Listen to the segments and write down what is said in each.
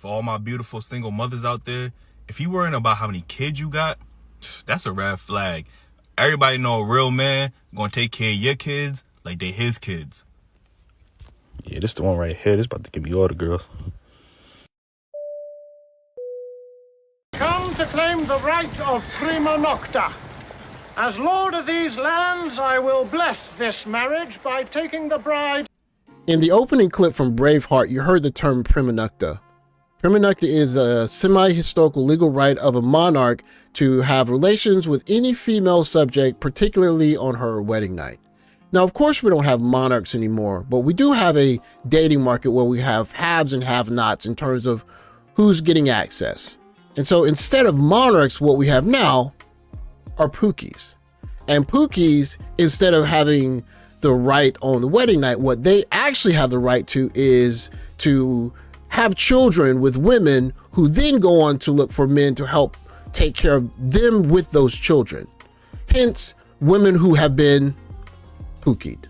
For all my beautiful single mothers out there, if you worrying about how many kids you got, that's a red flag. Everybody know a real man gonna take care of your kids like they his kids. Yeah, this the one right here. This about to give me all the girls. Come to claim the right of Prima Nocta. As lord of these lands, I will bless this marriage by taking the bride. In the opening clip from Braveheart, you heard the term Prima Nocta. Prima Nocta is a semi-historical legal right of a monarch to have relations with any female subject, particularly on her wedding night. Now, of course, we don't have monarchs anymore, but we do have a dating market where we have haves and have-nots in terms of who's getting access. And so instead of monarchs, what we have now are Pookies. And Pookies, instead of having the right on the wedding night, what they actually have the right to is to have children with women who then go on to look for men to help take care of them with those children. Hence, women who have been Pookied.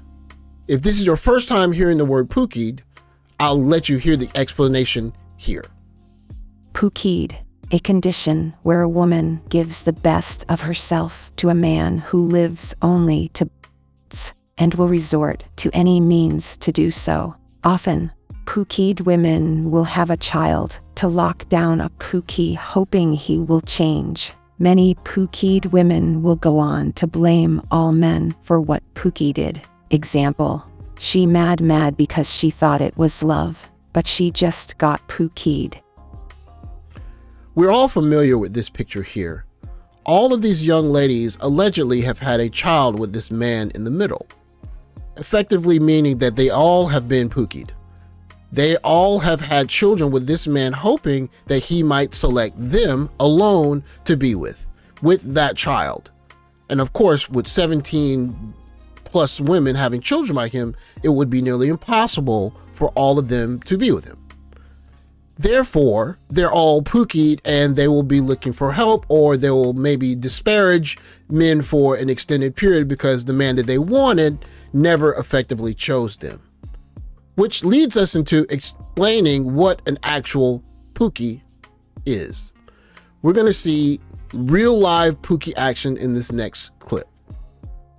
If this is your first time hearing the word Pookied, I'll let you hear the explanation here. Pookied, a condition where a woman gives the best of herself to a man who lives only to and will resort to any means to do so. Often, Pookied women will have a child to lock down a Pookie, hoping he will change. Many Pookied women will go on to blame all men for what Pookie did. Example, she mad because she thought it was love, but she just got Pookied. We're all familiar with this picture here. All of these young ladies allegedly have had a child with this man in the middle, effectively meaning that they all have been Pookied. They all have had children with this man, hoping that he might select them alone to be with that child. And of course, with 17 plus women having children by him, it would be nearly impossible for all of them to be with him. Therefore, they're all Pookied and they will be looking for help, or they will maybe disparage men for an extended period because the man that they wanted never effectively chose them. Which leads us into explaining what an actual Pookie is. We're going to see real live Pookie action in this next clip.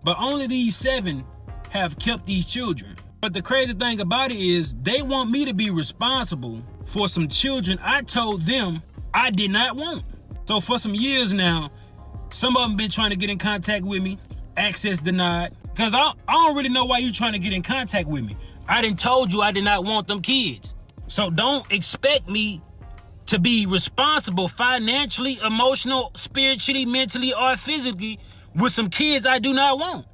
But only these 7 have kept these children. But the crazy thing about it is they want me to be responsible for some children I told them I did not want. So for some years now, some of them been trying to get in contact with me, access denied, because I don't really know why you trying to get in contact with me. I done told you I did not want them kids. So don't expect me to be responsible financially, emotional, spiritually, mentally, or physically with some kids I do not want.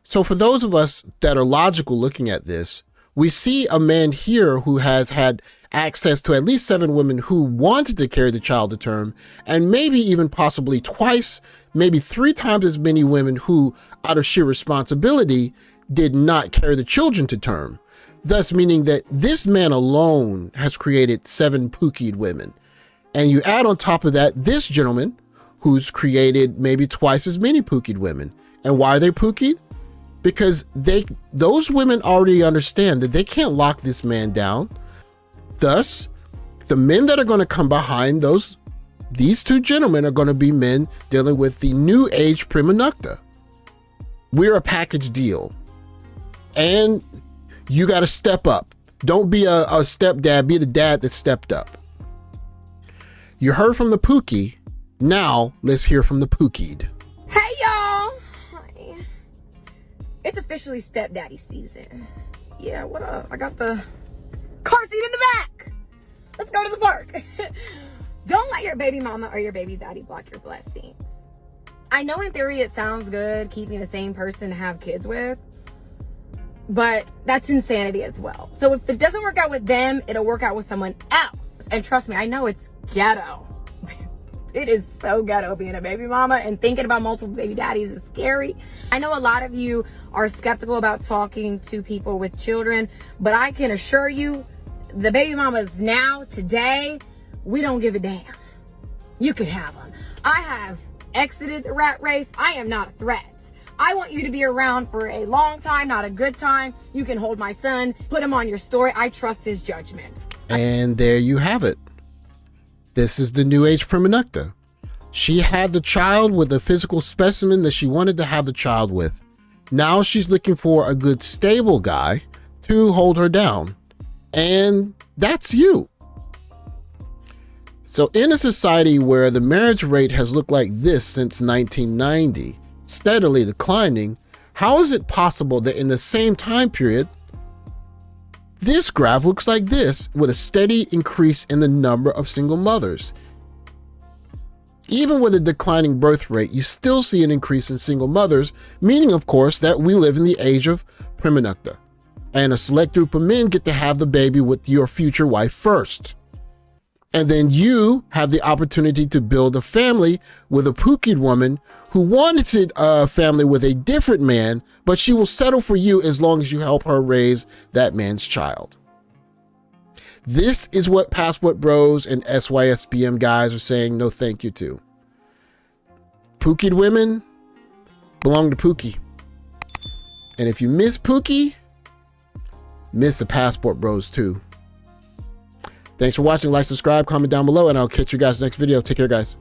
So for those of us that are logical looking at this, we see a man here who has had access to at least 7 women who wanted to carry the child to term, and maybe even possibly twice, maybe 3 times as many women who, out of sheer responsibility, did not carry the children to term. Thus meaning that this man alone has created 7 Pookied women. And you add on top of that, this gentleman who's created maybe twice as many Pookied women. And why are they Pookied? Because those women already understand that they can't lock this man down. Thus, the men that are going to come behind these 2 gentlemen are going to be men dealing with the new age Prima Nocta. We're a package deal. And you got to step up. Don't be a stepdad, be the dad that stepped up. You heard from the Pookie. Now let's hear from the Pookied. Hey y'all. Hi. It's officially Stepdaddy season. Yeah, what up? I got the car seat in the back. Let's go to the park. Don't let your baby mama or your baby daddy block your blessings. I know in theory it sounds good keeping the same person to have kids with, but that's insanity as well. So if it doesn't work out with them, it'll work out with someone else. And trust me, I know it's ghetto. It is so ghetto being a baby mama, and thinking about multiple baby daddies is scary. I know a lot of you are skeptical about talking to people with children, but I can assure you, the baby mamas now, today, we don't give a damn. You can have them. I have exited the rat race. I am not a threat. I want you to be around for a long time, not a good time. You can hold my son, put him on your story. I trust his judgment. And there you have it. This is the new age Prima Nocta. She had the child with a physical specimen that she wanted to have the child with. Now she's looking for a good stable guy to hold her down. And that's you. So in a society where the marriage rate has looked like this since 1990, steadily declining, how is it possible that in the same time period, this graph looks like this with a steady increase in the number of single mothers? Even with a declining birth rate, you still see an increase in single mothers, meaning of course that we live in the age of Prima Nocta. And a select group of men get to have the baby with your future wife first. And then you have the opportunity to build a family with a Pookied woman who wanted a family with a different man, but she will settle for you as long as you help her raise that man's child. This is what Passport Bros and SYSBM guys are saying no thank you to. Pookied women belong to Pookie. And if you miss Pookie, miss the Passport Bros too. Thanks for watching. Like, subscribe, comment down below, and I'll catch you guys next video. Take care, guys.